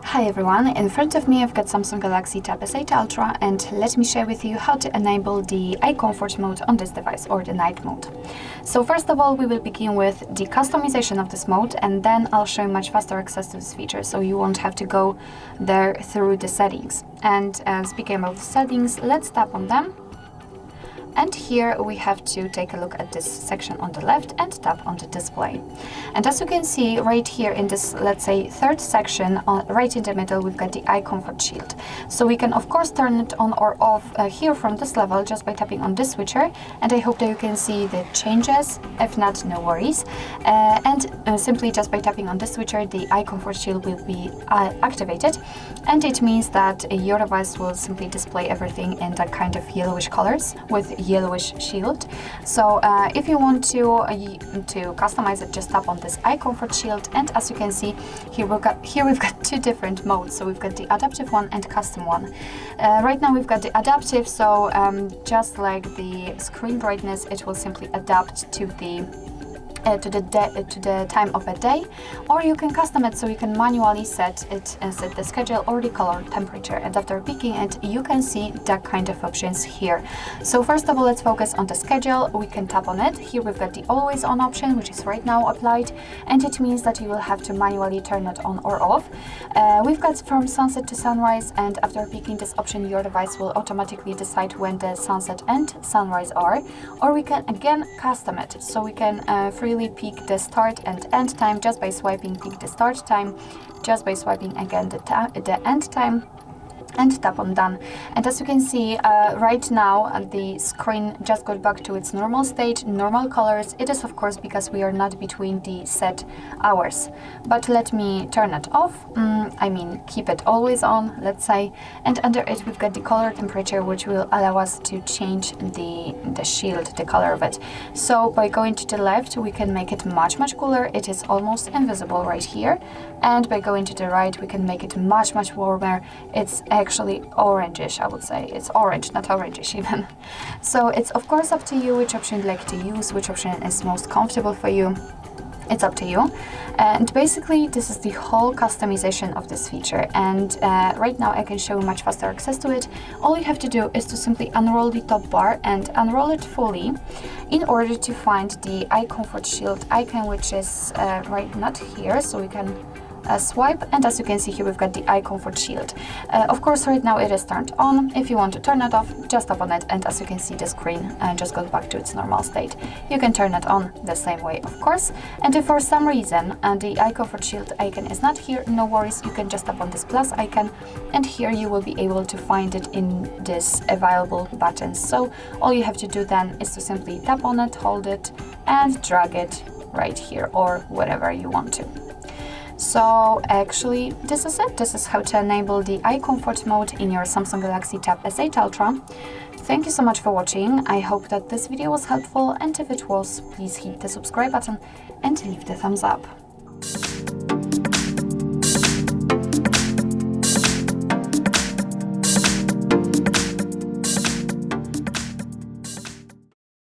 Hi everyone, in front of me I've got Samsung Galaxy Tab S8 Ultra, and let me share with you how to enable the eye comfort mode on this device, or the night mode. So first of all, we will begin with the customization of this mode, and then I'll show you much faster access to this feature, so you won't have to go there through the settings. And speaking about the settings, let's tap on them. And here we have to take a look at this section on the left and tap on the display. And as you can see right here in this, let's say, third section, right in the middle, we've got the eye comfort shield. So we can of course turn it on or off here from this level just by tapping on this switcher. And I hope that you can see the changes. If not, no worries. Simply just by tapping on this switcher, the eye comfort shield will be activated. And it means that your device will simply display everything in that kind of yellowish colors with yellowish shield. So if you want to customize it, just tap on this eye comfort shield, and as you can see here we've got two different modes. So we've got the adaptive one and custom one. Right now we've got the adaptive, so just like the screen brightness, it will simply adapt to the time of a day, or you can custom it, so you can manually set the schedule or the color temperature, and after picking it you can see that kind of options here. So first of all, let's focus on the schedule. We can tap on it. Here we've got the always on option, which is right now applied, and it means that you will have to manually turn it on or off. We've got from sunset to sunrise, and after picking this option your device will automatically decide when the sunset and sunrise are. Or we can again custom it, so we can freely pick the start and end time just by swiping pick the start time, just by swiping again the end time, and tap on done. And as you can see right now the screen just got back to its normal state, normal colors. It is of course because we are not between the set hours. But let me turn it off, I mean keep it always on, let's say, and under it we've got the color temperature, which will allow us to change the shield, the color of it. So by going to the left we can make it much cooler, it is almost invisible right here, and by going to the right we can make it much warmer. It's actually orangish, I would say. It's orange, not orangish even. So it's of course up to you which option you'd like to use, which option is most comfortable for you. It's up to you. And basically this is the whole customization of this feature, and right now I can show you much faster access to it. All you have to do is to simply unroll the top bar and unroll it fully in order to find the eye comfort shield icon, which is right not here, so we can swipe, and as you can see here we've got the eye comfort shield. Of course right now it is turned on. If you want to turn it off, just tap on it, and as you can see the screen just got back to its normal state. You can turn it on the same way of course, and if for some reason the eye comfort shield icon is not here, no worries, you can just tap on this plus icon, and here you will be able to find it in this available buttons. So all you have to do then is to simply tap on it, hold it, and drag it right here or whatever you want to. So actually this is it. This is how to enable the eye comfort mode in your Samsung Galaxy Tab S8 Ultra. Thank you so much for watching. I hope that this video was helpful, and if it was, please hit the subscribe button and leave the thumbs up.